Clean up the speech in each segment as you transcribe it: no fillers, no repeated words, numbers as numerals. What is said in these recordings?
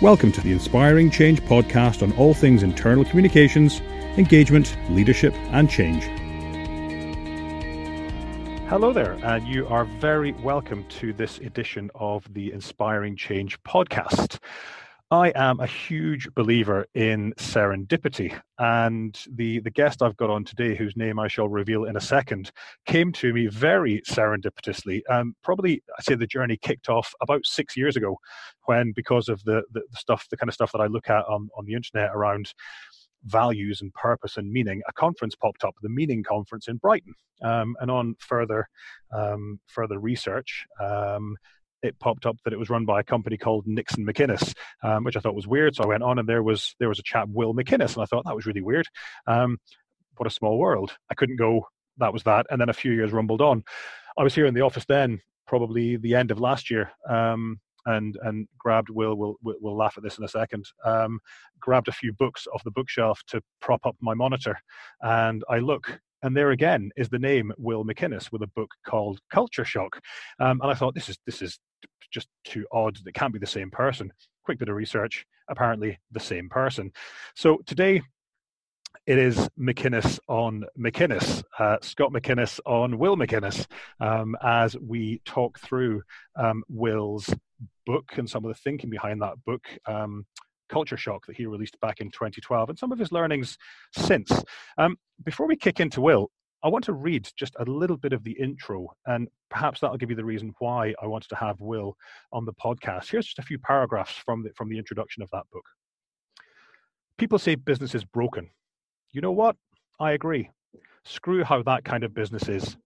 Welcome to the Inspiring Change podcast on all things internal communications, engagement, leadership, and change. Hello there, and you are very welcome to this edition of the Inspiring Change podcast. I am a huge believer in serendipity, and the guest I've got on today, whose name I shall reveal in a second, came to me very serendipitously. Probably, I'd say the journey kicked off about 6 years ago, when, because of the kind of stuff that I look at on the internet around values and purpose and meaning, a conference popped up, the Meaning Conference in Brighton, and on further research. It popped up that it was run by a company called McInnes, which I thought was weird. So I went on, and there was a chap, Will McInnes, and I thought that was really weird. What a small world. I couldn't go, that was that. And then a few years rumbled on. I was here in the office then, probably the end of last year, and grabbed we'll laugh at this in a second. Grabbed a few books off the bookshelf to prop up my monitor, and I look. And there again is the name Will McInnes with a book called Culture Shock. And I thought, this is just too odd. It can't be the same person. Quick bit of research, apparently the same person. So today it is McInnes on McInnes, Scott McInnes on Will McInnes, as we talk through Will's book and some of the thinking behind that book, Culture Shock, that he released back in 2012, and some of his learnings since. Before we kick into Will, I want to read just a little bit of the intro, and perhaps that'll give you the reason why I wanted to have Will on the podcast. Here's just a few paragraphs from the introduction of that book. People say business is broken. You know what? I agree. Screw how that kind of business is.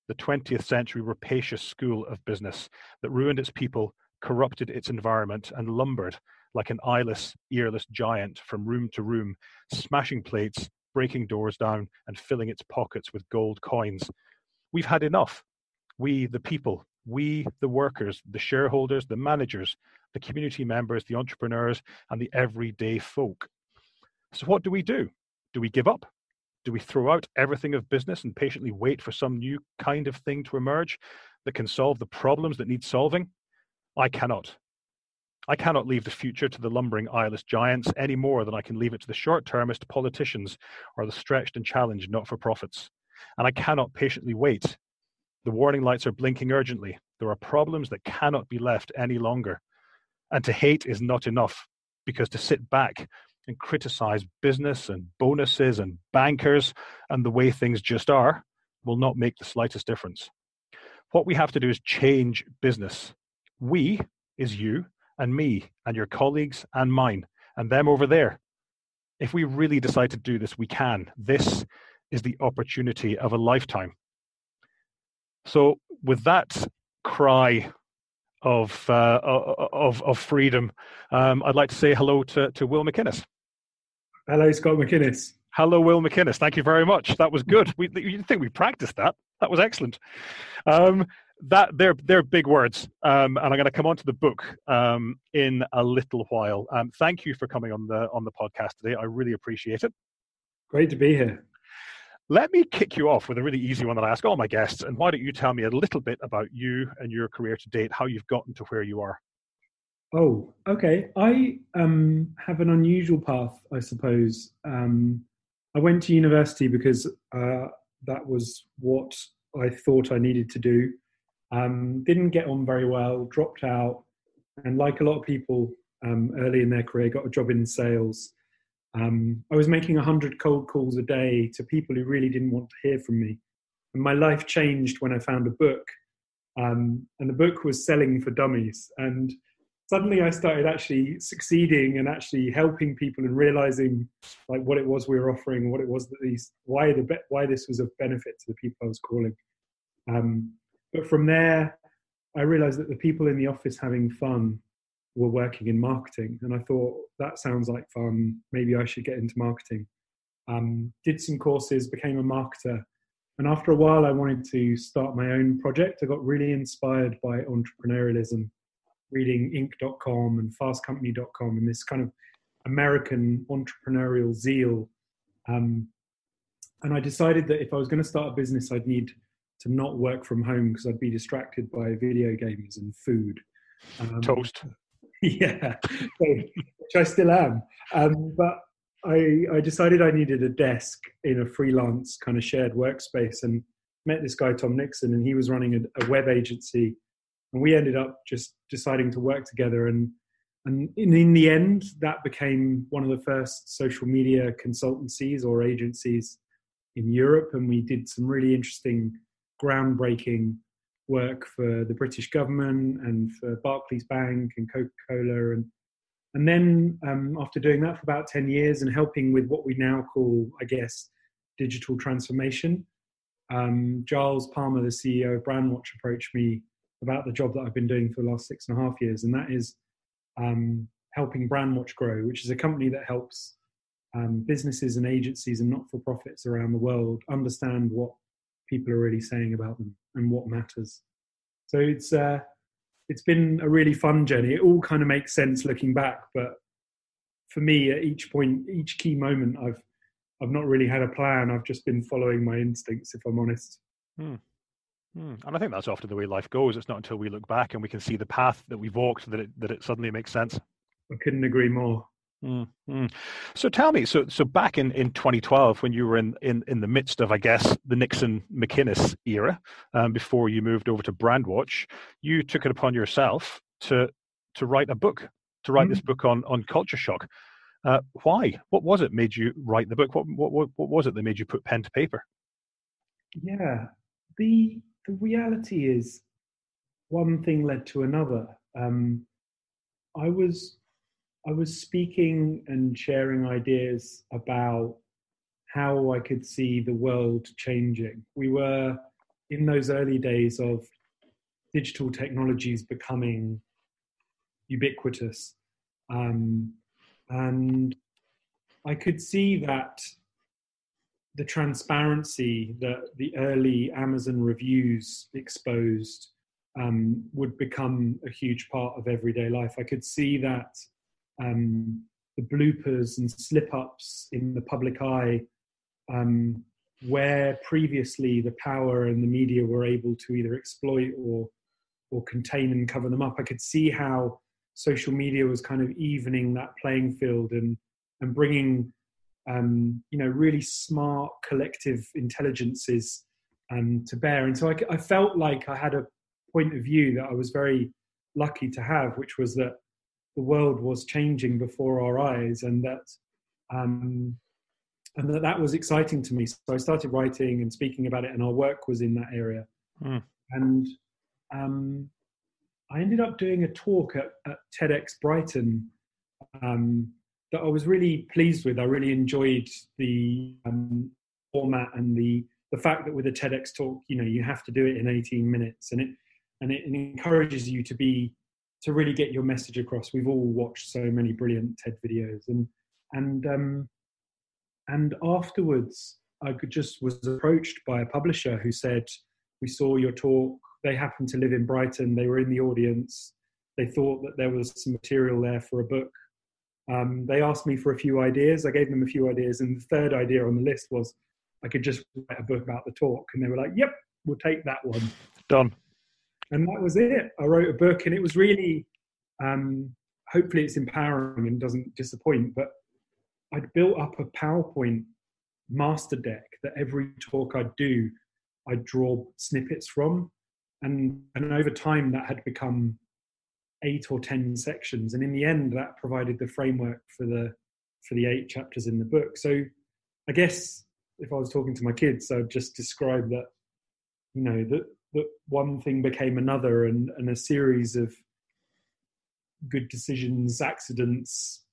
The 20th century rapacious school of business that ruined its people, corrupted its environment, and lumbered like an eyeless, earless giant from room to room, smashing plates, breaking doors down, and filling its pockets with gold coins. We've had enough. We, the people, we, the workers, the shareholders, the managers, the community members, the entrepreneurs, and the everyday folk. So what do? Do we give up? Do we throw out everything of business and patiently wait for some new kind of thing to emerge that can solve the problems that need solving? I cannot. I cannot leave the future to the lumbering eyeless giants any more than I can leave it to the short-termist politicians or the stretched and challenged not-for-profits. And I cannot patiently wait. The warning lights are blinking urgently. There are problems that cannot be left any longer. And to hate is not enough, because to sit back and criticize business and bonuses and bankers and the way things just are will not make the slightest difference. What we have to do is change business. We is you and me and your colleagues and mine and them over there. If we really decide to do this, we can. This is the opportunity of a lifetime. So with that cry of freedom, I'd like to say hello to Will McInnes. Hello, Scott McInnes. Hello, Will McInnes. Thank you very much. That was good. You'd think we practiced that. That was excellent. They're big words, and I'm going to come on to the book in a little while. Thank you for coming on the podcast today. I really appreciate it. Great to be here. Let me kick you off with a really easy one that I ask all my guests, and why don't you tell me a little bit about you and your career to date, how you've gotten to where you are? Oh, okay. I have an unusual path, I suppose. I went to university because that was what I thought I needed to do. Didn't get on very well, dropped out, and like a lot of people early in their career, got a job in sales. I was making 100 cold calls a day to people who really didn't want to hear from me. And my life changed when I found a book. And the book was Selling for Dummies. And suddenly I started actually succeeding and actually helping people and realizing like what it was we were offering, what it was that why this was of benefit to the people I was calling. But from there, I realized that the people in the office having fun were working in marketing. And I thought, that sounds like fun. Maybe I should get into marketing. Did some courses, became a marketer. And after a while, I wanted to start my own project. I got really inspired by entrepreneurialism, reading Inc.com and FastCompany.com and this kind of American entrepreneurial zeal. And I decided that if I was going to start a business, I'd need to not work from home because I'd be distracted by video games and food. Toast. Yeah, so, which I still am. But I decided I needed a desk in a freelance kind of shared workspace, and met this guy, Tom Nixon, and he was running a web agency. And we ended up just deciding to work together. And in the end, that became one of the first social media consultancies or agencies in Europe. And we did some really interesting, groundbreaking work for the British government and for Barclays Bank and Coca-Cola. And then after doing that for about 10 years and helping with what we now call, I guess, digital transformation, Giles Palmer, the CEO of Brandwatch, approached me about the job that I've been doing for the last 6.5 years. And that is helping Brandwatch grow, which is a company that helps businesses and agencies and not-for-profits around the world understand what people are really saying about them and what matters. So it's been a really fun journey. It all kind of makes sense looking back, but for me, at each point, each key moment, I've not really had a plan. I've just been following my instincts, if I'm honest. Hmm. And I think that's often the way life goes. It's not until we look back and we can see the path that we've walked that it suddenly makes sense. I couldn't agree more. So tell me, so back in 2012, when you were in the midst of, I guess, the Nixon McInnes era, before you moved over to Brandwatch, you took it upon yourself to write a book, to write this book on culture shock. Why? What was it made you write the book? What was it that made you put pen to paper? Yeah, the reality is one thing led to another. I was speaking and sharing ideas about how I could see the world changing. We were in those early days of digital technologies becoming ubiquitous. And I could see that the transparency that the early Amazon reviews exposed would become a huge part of everyday life. I could see that the bloopers and slip-ups in the public eye, where previously the power and the media were able to either exploit or contain and cover them up. I could see how social media was kind of evening that playing field and bringing really smart collective intelligences to bear. And so I felt like I had a point of view that I was very lucky to have, which was that the world was changing before our eyes, and that was exciting to me. So I started writing and speaking about it, and our work was in that area. And I ended up doing a talk at TEDx Brighton that I was really pleased with. I really enjoyed the format and the fact that with a TEDx talk, you have to do it in 18 minutes, and it encourages you to really get your message across. We've all watched so many brilliant TED videos, and afterwards, I was approached by a publisher who said, "We saw your talk." They happened to live in Brighton. They were in the audience. They thought that there was some material there for a book. They asked me for a few ideas. I gave them a few ideas, and the third idea on the list was I could just write a book about the talk. And they were like, "Yep, we'll take that one." Done. And that was it. I wrote a book, and it was really, hopefully it's empowering and doesn't disappoint, but I'd built up a PowerPoint master deck that every talk I'd do, I'd draw snippets from. And over time that had become 8 or 10 sections. And in the end, that provided the framework for the 8 chapters in the book. So I guess if I was talking to my kids, I'd just describe that, that one thing became another, and a series of good decisions, accidents,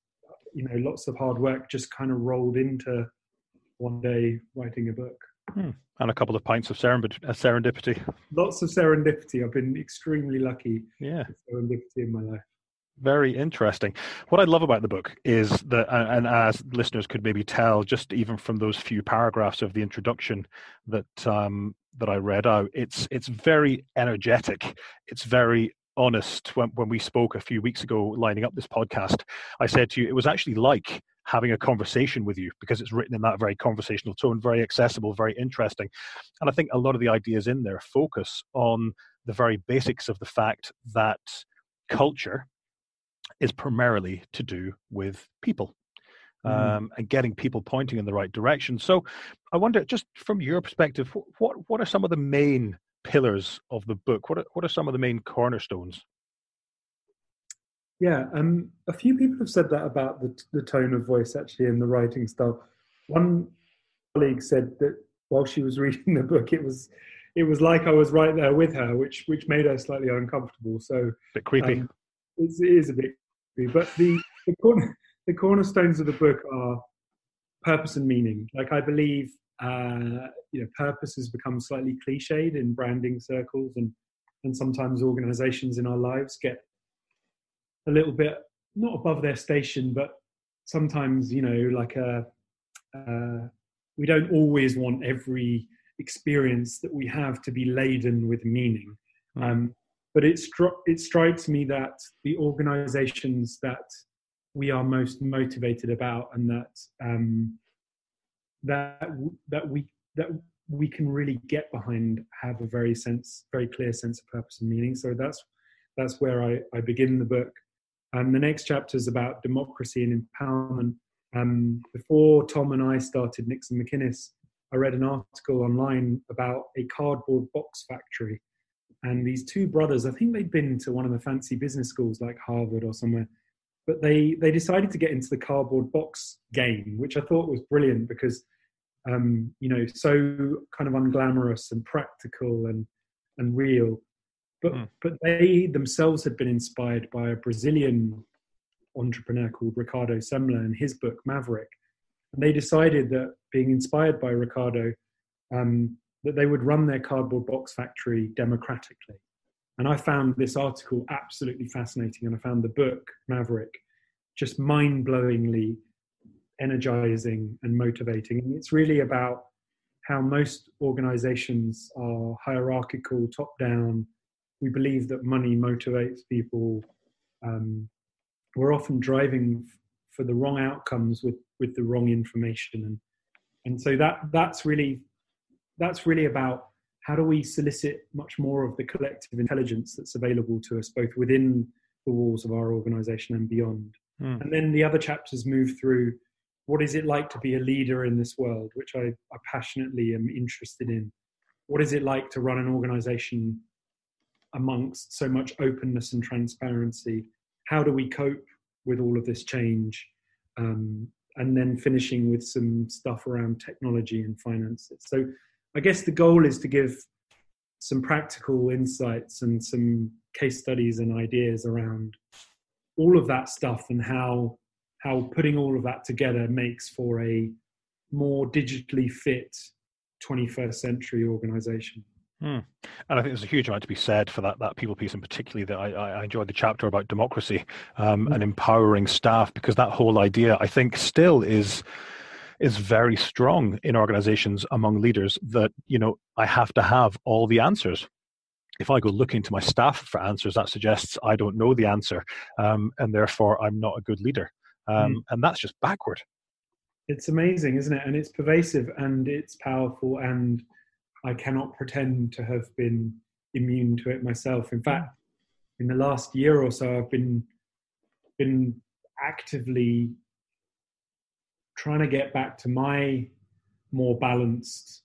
lots of hard work just kind of rolled into one day writing a book. And a couple of pints of serendipity. Lots of serendipity. I've been extremely lucky with serendipity in my life. Very interesting. What I love about the book is that, and as listeners could maybe tell, just even from those few paragraphs of the introduction that I read out, it's very energetic. It's very honest. When we spoke a few weeks ago lining up this podcast, I said to you, it was actually like having a conversation with you, because it's written in that very conversational tone, very accessible, very interesting. And I think a lot of the ideas in there focus on the very basics of the fact that culture is primarily to do with people. And getting people pointing in the right direction. So I wonder, just from your perspective, what are some of the main pillars of the book? What are some of the main cornerstones? Yeah, a few people have said that about the tone of voice actually in the writing style. One colleague said that while she was reading the book, it was like I was right there with her, which made her slightly uncomfortable. So Bit creepy. it is a bit creepy. But the cornerstones of the book are purpose and meaning. Like I believe, purpose has become slightly cliched in branding circles, and sometimes organizations in our lives get a little bit not above their station, but sometimes we don't always want every experience that we have to be laden with meaning. But it strikes me that the organizations that we are most motivated about, and that we can really get behind, have a very clear sense of purpose and meaning. So that's where I begin the book. The next chapter is about democracy and empowerment. Before Tom and I started Nix and McInnes, I read an article online about a cardboard box factory. And these two brothers, I think they'd been to one of the fancy business schools like Harvard or somewhere, but they decided to get into the cardboard box game, which I thought was brilliant because, so kind of unglamorous and practical and real. But they themselves had been inspired by a Brazilian entrepreneur called Ricardo Semler in his book Maverick. And they decided that, being inspired by Ricardo, that they would run their cardboard box factory democratically. And I found this article absolutely fascinating, and I found the book Maverick just mind-blowingly energizing and motivating. And it's really about how most organizations are hierarchical, top-down. We believe that money motivates people. We're often driving for the wrong outcomes with the wrong information, and so that's really about how do we solicit much more of the collective intelligence that's available to us, both within the walls of our organization and beyond. And then the other chapters move through what is it like to be a leader in this world, which I passionately am interested in. What is it like to run an organization amongst so much openness and transparency? How do we cope with all of this change? And then finishing with some stuff around technology and finances. So I guess the goal is to give some practical insights and some case studies and ideas around all of that stuff, and how putting all of that together makes for a more digitally fit 21st century organization. And I think there's a huge amount to be said for that people piece, and particularly that I enjoyed the chapter about democracy and empowering staff, because that whole idea, I think, still is very strong in organizations among leaders, that, I have to have all the answers. If I go looking to my staff for answers, that suggests I don't know the answer, and therefore I'm not a good leader. And that's just backward. It's amazing, isn't it? And it's pervasive and it's powerful, and I cannot pretend to have been immune to it myself. In fact, in the last year or so, I've been actively trying to get back to my more balanced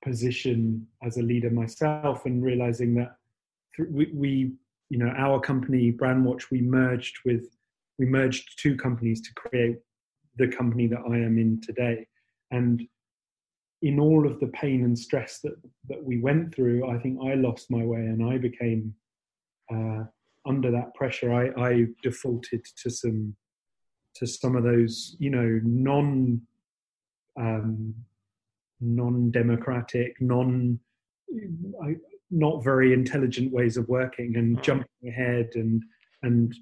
position as a leader myself, and realizing that we our company Brandwatch, we merged two companies to create the company that I am in today. And in all of the pain and stress that we went through, I think I lost my way, and I became under that pressure. I defaulted to some of those, non-democratic, not very intelligent ways of working, and jumping ahead and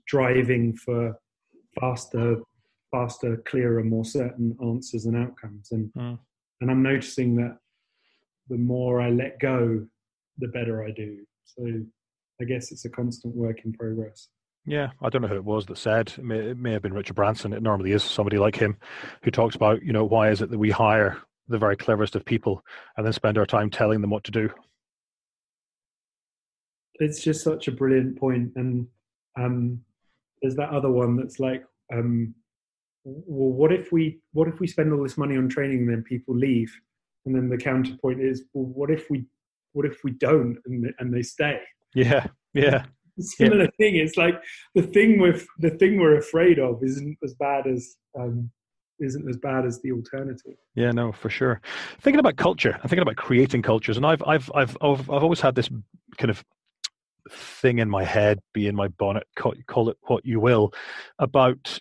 driving for faster, clearer, more certain answers and outcomes. And I'm noticing that the more I let go, the better I do. So I guess it's a constant work in progress. Yeah, I don't know who it was that said, it may have been Richard Branson. It normally is somebody like him, who talks about, why is it that we hire the very cleverest of people and then spend our time telling them what to do? It's just such a brilliant point. And There's that other one that's like, well, what if we spend all this money on training and then people leave? And then the counterpoint is, well, what if we don't and they stay? Yeah, yeah, yeah. Similar thing. It's like the thing we're afraid of isn't as bad as the alternative. Yeah, no, for sure. Thinking about culture, I'm thinking about creating cultures, and I've always had this kind of thing in my head, be in my bonnet, call it what you will, about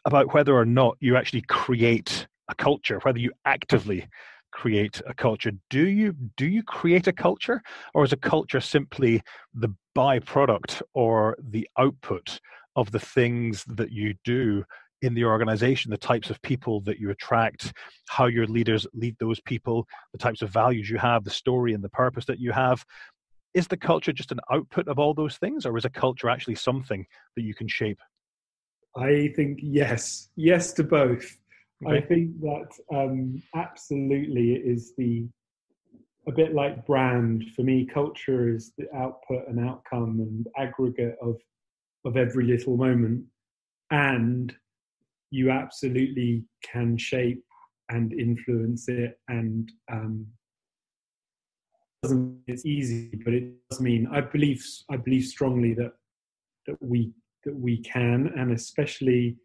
about whether or not you actually create a culture, whether you actively create a culture. Do you create a culture, or is a culture simply the byproduct or the output of the things that you do in the organization, the types of people that you attract, how your leaders lead those people, the types of values you have, the story and the purpose that you have? Is the culture just an output of all those things, or is a culture actually something that you can shape? I think yes to both. Okay. I think that absolutely it is a bit like brand. For me, culture is the output and outcome and aggregate of every little moment. And you absolutely can shape and influence it. And doesn't mean it's easy, but it does mean I believe strongly that we can, and especially,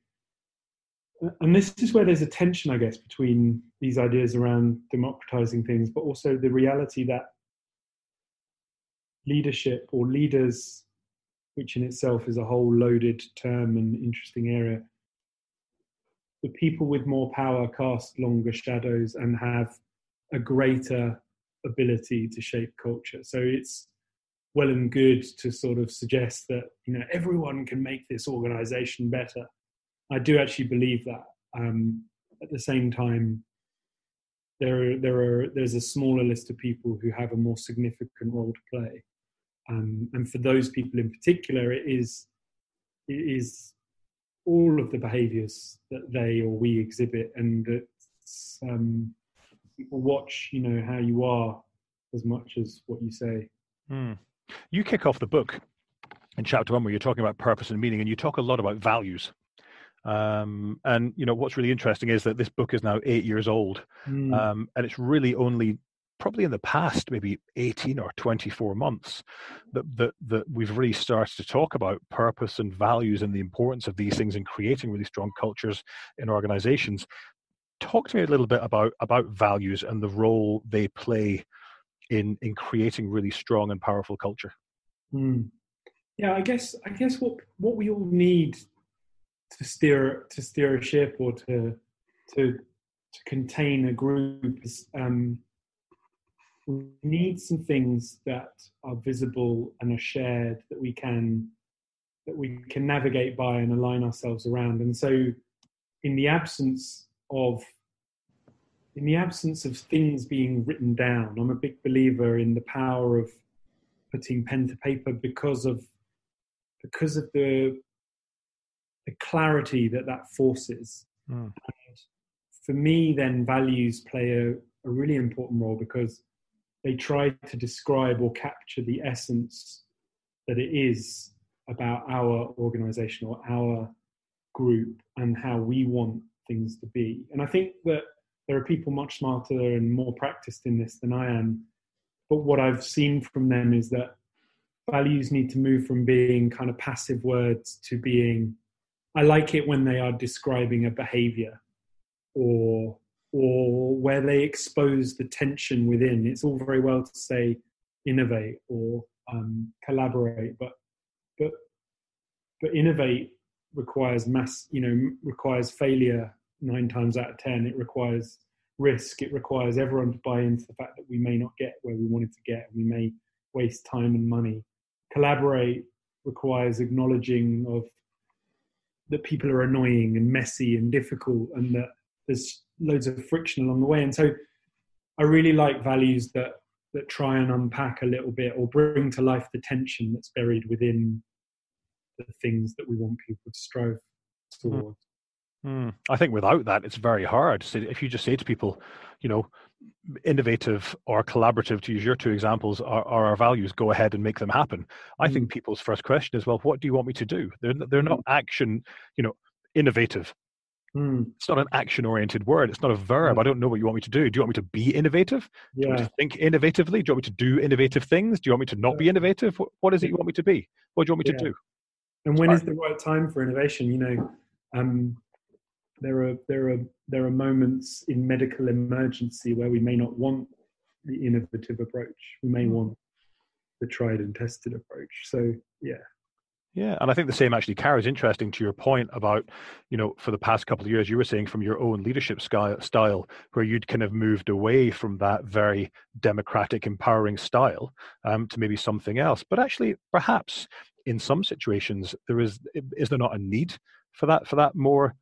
and this is where there's a tension, I guess, between these ideas around democratizing things, but also the reality that leadership or leaders, which in itself is a whole loaded term and interesting area, the people with more power cast longer shadows and have a greater ability to shape culture. So it's well and good to sort of suggest that everyone can make this organization better. I do actually believe that. At the same time, there's a smaller list of people who have a more significant role to play, and for those people in particular, it is all of the behaviours that they or we exhibit, and that people watch, how you are as much as what you say. You kick off the book in chapter 1 where you're talking about purpose and meaning, and you talk a lot about values. And what's really interesting is that this book is now 8 years old, and it's really only probably in the past maybe 18 or 24 months that we've really started to talk about purpose and values and the importance of these things in creating really strong cultures in organizations. Talk to me a little bit about values and the role they play in creating really strong and powerful culture. Yeah, I guess what we all need to steer a ship or to contain a group is we need some things that are visible and are shared, that we can navigate by and align ourselves around. And so in the absence of things being written down, I'm a big believer in the power of putting pen to paper because of the clarity that forces. And for me, then values play a really important role because they try to describe or capture the essence that it is about our organization or our group and how we want things to be. And I think that there are people much smarter and more practiced in this than I am. But what I've seen from them is that values need to move from being kind of passive words to being, I like it when they are describing a behavior or where they expose the tension within. It's all very well to say innovate or collaborate, but innovate requires requires failure 9 times out of 10. It requires risk. It requires everyone to buy into the fact that we may not get where we wanted to get. We may waste time and money. Collaborate requires acknowledging of that people are annoying and messy and difficult, and that there's loads of friction along the way. And so I really like values that try and unpack a little bit or bring to life the tension that's buried within the things that we want people to strive towards. I think without that, it's very hard. So if you just say to people, you know, innovative or collaborative, to use your two examples, are our values, go ahead and make them happen. I think Mm, people's first question is, well, what do you want me to do? They're mm, not action, innovative. mm. It's not an action-oriented word. It's not a verb. Yeah, I don't know what you want me to do. Do you want me to be innovative? Do you want me yeah. to think innovatively? Do you want me to do innovative things? Do you want me to not be innovative? What is it Yeah, you want me to be? What do you want me to yeah. do? And when Inspire is the right time for innovation? Um, there are there are there are moments in medical emergency where we may not want the innovative approach. We may me. want the tried and tested approach. So yeah. Yeah, and I think the same actually carries interesting to your point about, for the past couple of years, you were saying from your own leadership style, where you'd kind of moved away from that very democratic, empowering style to maybe something else. But actually, perhaps in some situations, is there not a need for that more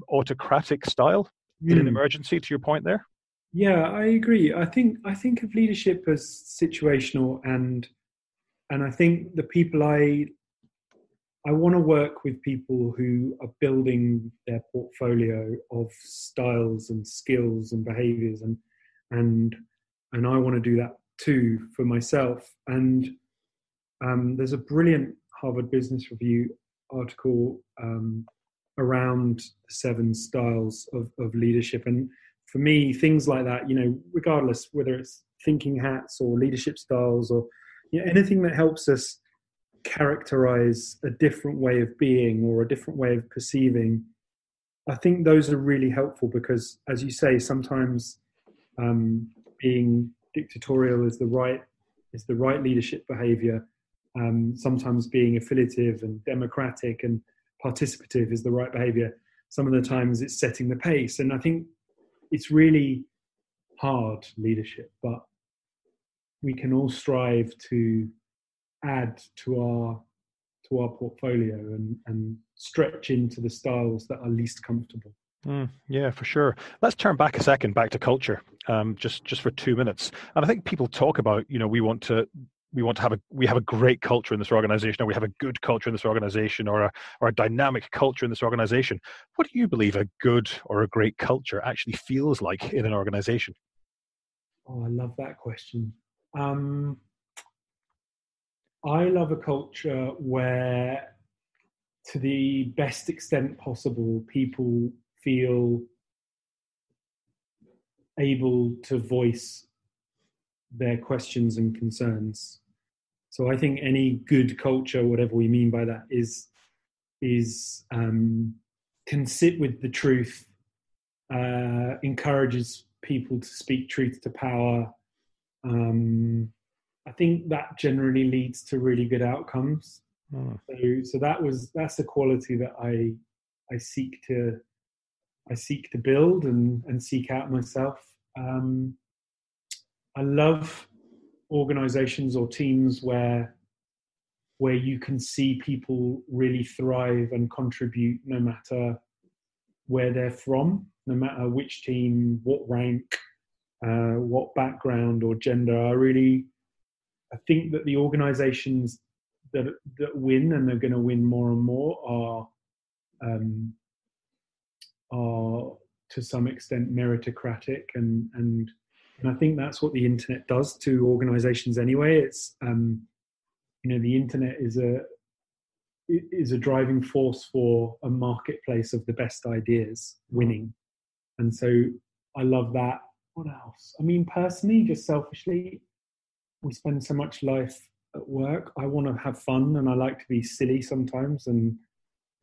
autocratic style in an Hmm. emergency? To your point there. Yeah, I agree. I think of leadership as situational, and I think the people I want to work with people who are building their portfolio of styles and skills and behaviors, and and I want to do that too for myself. And there's a brilliant Harvard Business Review article around the 7 styles of leadership. And for me, things like that, regardless whether it's thinking hats or leadership styles or anything that helps us characterize a different way of being or a different way of perceiving, I think those are really helpful because, as you say, sometimes being dictatorial is the right leadership behavior. Sometimes being affiliative and democratic and participative is the right behavior. Some of the times it's setting the pace, and I think it's really hard leadership, but we can all strive to add to our portfolio and stretch into the styles that are least comfortable. Yeah, for sure. Let's turn back a second, back to culture, just for 2 minutes. And I think people talk about, we have a great culture in this organization, or we have a good culture in this organization, or a dynamic culture in this organization. What do you believe a good or a great culture actually feels like in an organization? Oh, I love that question. Um, I love a culture where, to the best extent possible, people feel able to voice their questions and concerns. So I think any good culture, whatever we mean by that, is can sit with the truth, encourages people to speak truth to power. I think that generally leads to really good outcomes. Mm, So that's a quality that I seek to I seek to build and seek out myself. I love organizations or teams where you can see people really thrive and contribute no matter where they're from, no matter which team, what rank, what background or gender. I think that the organizations that win, and they're going to win more and more, are to some extent meritocratic, and I think that's what the internet does to organizations anyway. It's the internet is a driving force for a marketplace of the best ideas mm, winning. And so I love that. What else? I mean, personally, just selfishly, we spend so much life at work. I want to have fun, and I like to be silly sometimes, and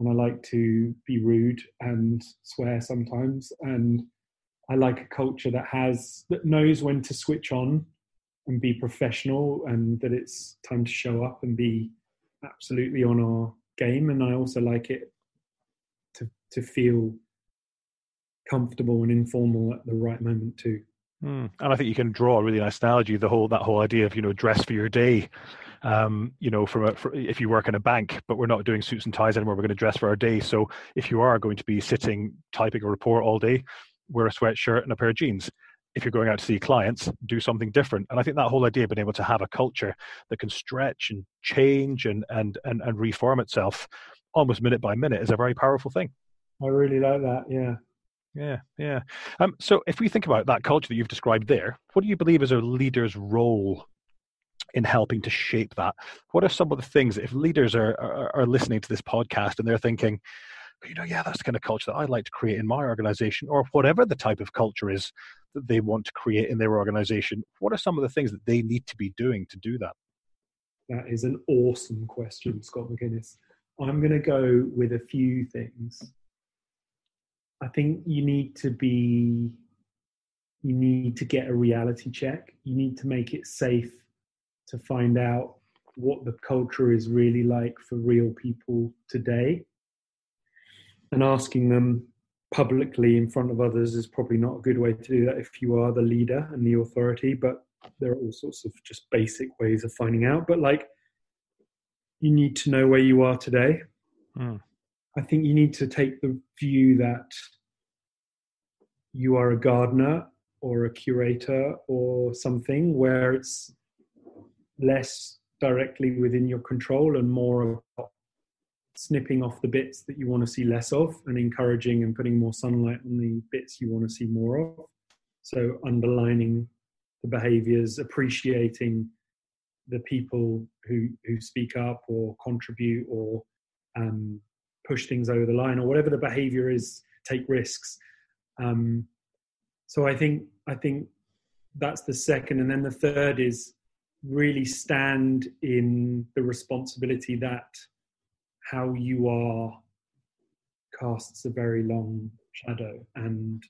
I like to be rude and swear sometimes. And I like a culture that knows when to switch on and be professional, and that it's time to show up and be absolutely on our game. And I also like it to feel comfortable and informal at the right moment too. And I think you can draw a really nice analogy, that whole idea of, dress for your day. If you work in a bank, but we're not doing suits and ties anymore, we're going to dress for our day. So if you are going to be sitting typing a report all day, wear a sweatshirt and a pair of jeans. If you're going out to see clients, do something different. And I think that whole idea of being able to have a culture that can stretch and change and reform itself almost minute by minute is a very powerful thing. I really like that. Yeah. Yeah, yeah. So if we think about that culture that you've described there, what do you believe is a leader's role in helping to shape that? What are some of the things, if leaders are listening to this podcast and they're thinking, yeah, that's the kind of culture that I'd like to create in my organization, or whatever the type of culture is that they want to create in their organization, what are some of the things that they need to be doing to do that? That is an awesome question, Scott McInnes. I'm going to go with a few things. I think you need to get a reality check. You need to make it safe to find out what the culture is really like for real people today. And asking them publicly in front of others is probably not a good way to do that if you are the leader and the authority, but there are all sorts of just basic ways of finding out. But like, you need to know where you are today. I think you need to take the view that you are a gardener or a curator or something where it's less directly within your control and more about snipping off the bits that you want to see less of and encouraging and putting more sunlight on the bits you want to see more of. So underlining the behaviors, appreciating the people who speak up or contribute or push things over the line or whatever the behavior is, take risks. So I think that's the second. And then the third is really stand in the responsibility that how you are casts a very long shadow. And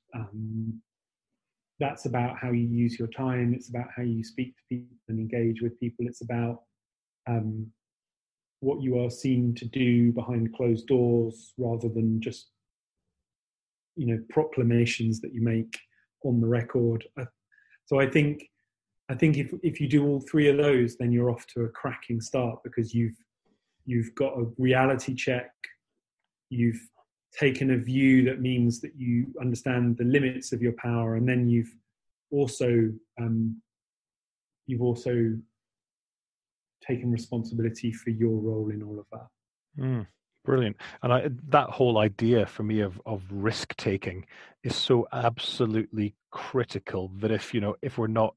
that's about how you use your time. It's about how you speak to people and engage with people. It's about what you are seen to do behind closed doors rather than just, proclamations that you make on the record. So I think if you do all three of those, then you're off to a cracking start because you've got a reality check. You've taken a view that means that you understand the limits of your power, and then you've also taken responsibility for your role in all of that. Brilliant. And that whole idea for me of risk taking is so absolutely critical that if we're not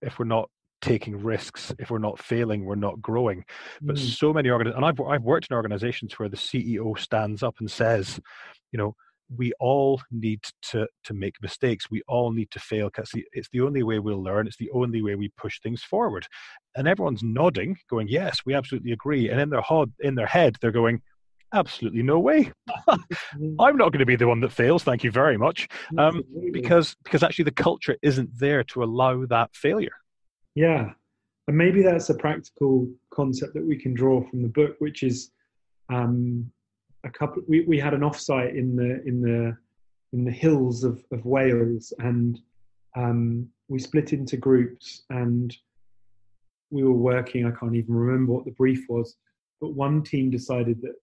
taking risks, if we're not failing, we're not growing. But so many and I've worked in organizations where the CEO stands up and says, we all need to make mistakes. We all need to fail because it's the only way we'll learn. It's the only way we push things forward. And everyone's nodding, going, yes, we absolutely agree. And in their head, they're going, absolutely no way. I'm not going to be the one that fails. Thank you very much. Because actually the culture isn't there to allow that failure. Yeah. And maybe that's a practical concept that we can draw from the book, which is we had an offsite in the hills of Wales, and we split into groups, and we were working. I can't even remember what the brief was, but one team decided that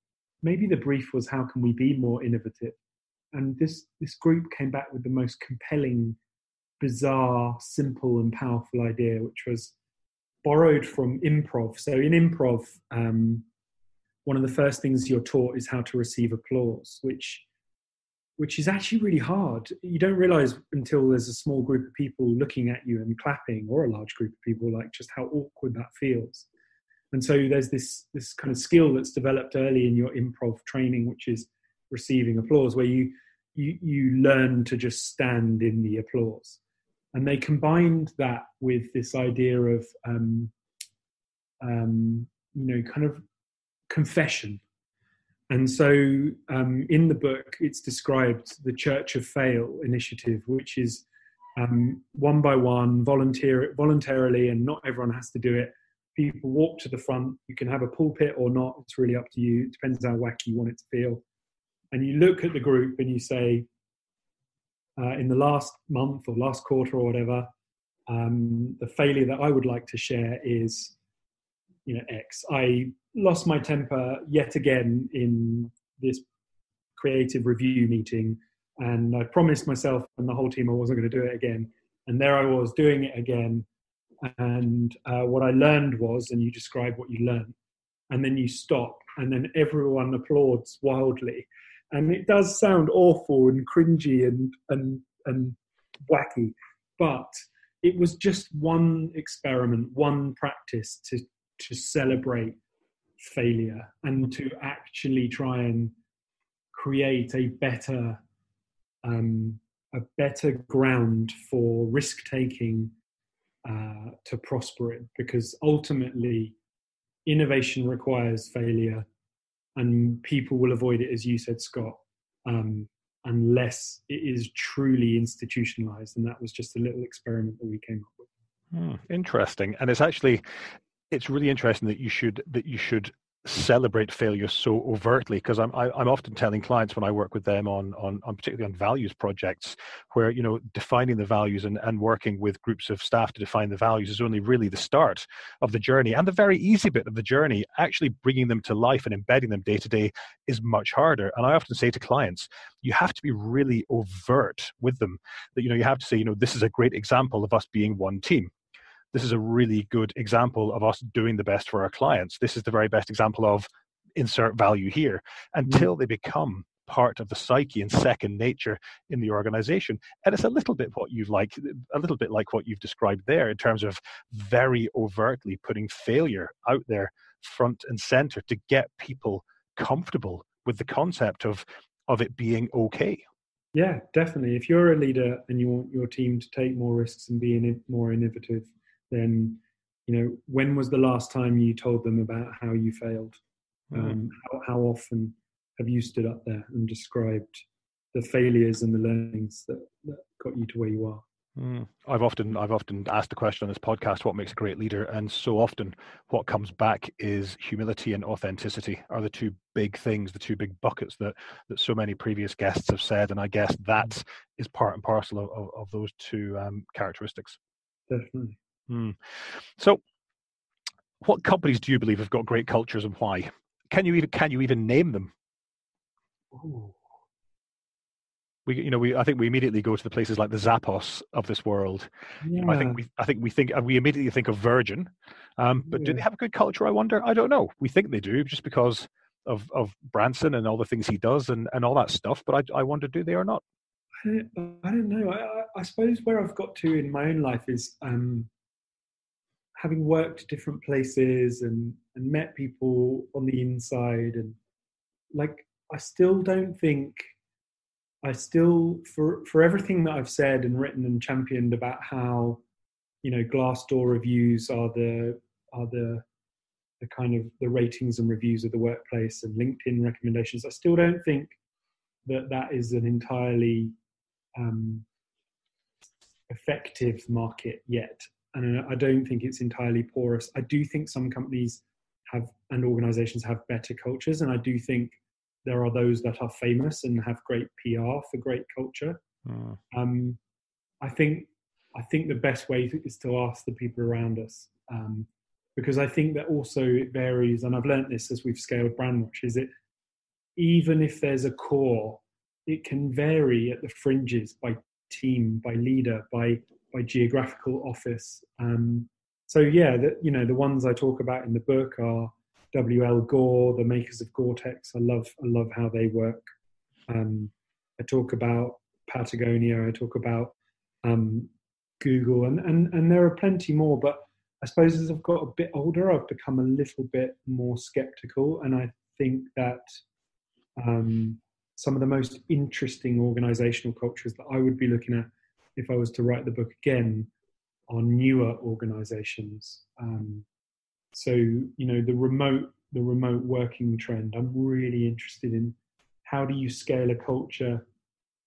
maybe the brief was, how can we be more innovative? And this group came back with the most compelling, bizarre, simple and powerful idea, which was borrowed from improv. So in improv, one of the first things you're taught is how to receive applause, which is actually really hard. You don't realize until there's a small group of people looking at you and clapping, or a large group of people, like just how awkward that feels. And so there's this kind of skill that's developed early in your improv training, which is receiving applause, where you learn to just stand in the applause. And they combined that with this idea of, kind of confession. And so in the book, it's described the Church of Fail initiative, which is one by one, voluntarily, and not everyone has to do it. People walk to the front. You can have a pulpit or not. It's really up to you. It depends how wacky you want it to feel. And you look at the group and you say, in the last month or last quarter or whatever, the failure that I would like to share is, X. I lost my temper yet again in this creative review meeting, and I promised myself and the whole team I wasn't going to do it again. And there I was doing it again. And what I learned was, and you describe what you learned, and then you stop, and then everyone applauds wildly. And it does sound awful and cringy and wacky, but it was just one experiment, one practice to celebrate failure and to actually try and create a better ground for risk taking to prosper in, because ultimately innovation requires failure, and people will avoid it, as you said, Scott, unless it is truly institutionalized. And that was just a little experiment that we came up with. Interesting. And it's really interesting that you should celebrate failure so overtly, because I'm often telling clients when I work with them on particularly on values projects, where defining the values and working with groups of staff to define the values is only really the start of the journey, and the very easy bit of the journey. Actually bringing them to life and embedding them day to day is much harder. And I often say to clients, you have to be really overt with them, that you have to say, this is a great example of us being one team. This is a really good example of us doing the best for our clients. This is the very best example of insert value here, until they become part of the psyche and second nature in the organization. And it's a little bit like what you've described there, in terms of very overtly putting failure out there front and center to get people comfortable with the concept of it being okay. Yeah, definitely. If you're a leader and you want your team to take more risks and be more innovative, then when was the last time you told them about how you failed? How often have you stood up there and described the failures and the learnings that got you to where you are? I've often asked the question on this podcast, what makes a great leader? And so often what comes back is humility and authenticity are the two big things, the two big buckets that so many previous guests have said. And I guess that is part and parcel of those two characteristics. Definitely. So what companies do you believe have got great cultures, and why? Can you even name them? Ooh. I think we immediately go to the places like the Zappos of this world. Yeah. I think we immediately think of Virgin, but do they have a good culture? I wonder. I don't know. We think they do, just because of Branson and all the things he does and all that stuff. But I wonder, do they or not? I don't know. I suppose where I've got to in my own life is having worked different places and met people on the inside, and I still don't think. For everything that I've said and written and championed about how, Glassdoor reviews are the kind of the ratings and reviews of the workplace, and LinkedIn recommendations, I still don't think that is an entirely effective market yet. And I don't think it's entirely porous. I do think some companies and organizations have better cultures, and I do think there are those that are famous and have great PR for great culture. I think the best way is to ask the people around us, because I think that also it varies, and I've learned this as we've scaled Brandwatch, is it even if there's a core, it can vary at the fringes by team, by leader, by geographical office. So yeah, the ones I talk about in the book are WL Gore, the makers of Gore-Tex. I love how they work. I talk about Patagonia. I talk about Google, and there are plenty more. But I suppose as I've got a bit older, I've become a little bit more skeptical, and I think that some of the most interesting organizational cultures that I would be looking at if I was to write the book again are newer organizations. So, the remote working trend, I'm really interested in how do you scale a culture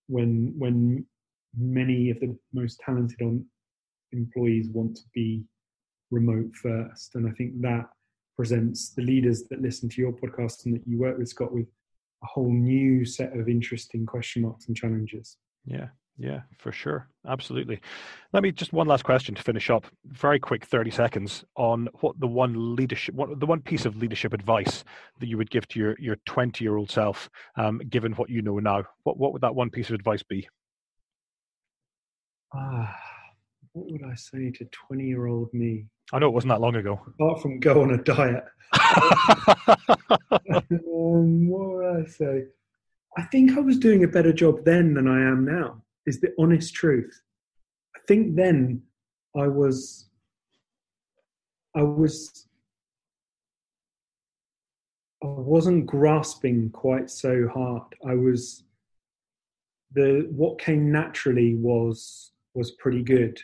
when many of the most talented employees want to be remote first. And I think that presents the leaders that listen to your podcast and that you work with, Scott, with a whole new set of interesting question marks and challenges. Yeah, for sure. Absolutely. Let me just one last question to finish up. Very quick, 30 seconds on what the one piece of leadership advice that you would give to your 20-year-old self, given what you know now. What would that one piece of advice be? What would I say to 20-year-old me? I know it wasn't that long ago. Apart from go on a diet. What would I say? I think I was doing a better job then than I am now, is the honest truth. I think then I wasn't grasping quite so hard. What came naturally was pretty good.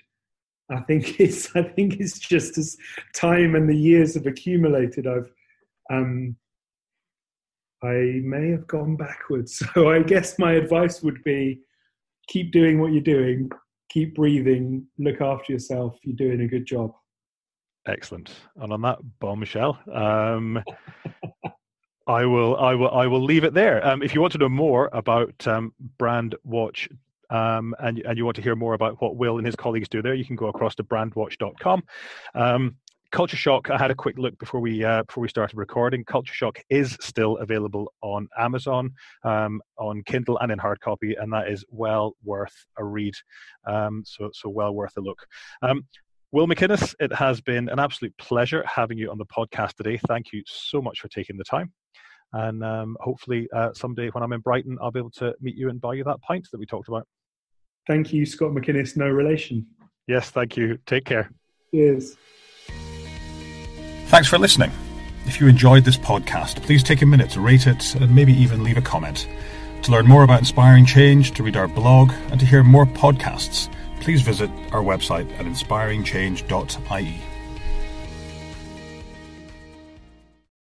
I think it's just as time and the years have accumulated, I may have gone backwards. So I guess my advice would be keep doing what you're doing, keep breathing, look after yourself. You're doing a good job. Excellent. And on that bombshell, I will leave it there. If you want to know more about Brandwatch, and you want to hear more about what Will and his colleagues do there, you can go across to brandwatch.com. Culture Shock, I had a quick look before we started recording. Culture Shock is still available on Amazon, on Kindle and in hard copy, and that is well worth a read. So well worth a look. Will McInnes, it has been an absolute pleasure having you on the podcast today. Thank you so much for taking the time. And hopefully someday when I'm in Brighton, I'll be able to meet you and buy you that pint that we talked about. Thank you, Scott McInnes. No relation. Yes, thank you. Take care. Cheers. Thanks for listening. If you enjoyed this podcast, please take a minute to rate it and maybe even leave a comment. To learn more about inspiring change, to read our blog, and to hear more podcasts, please visit our website at inspiringchange.ie.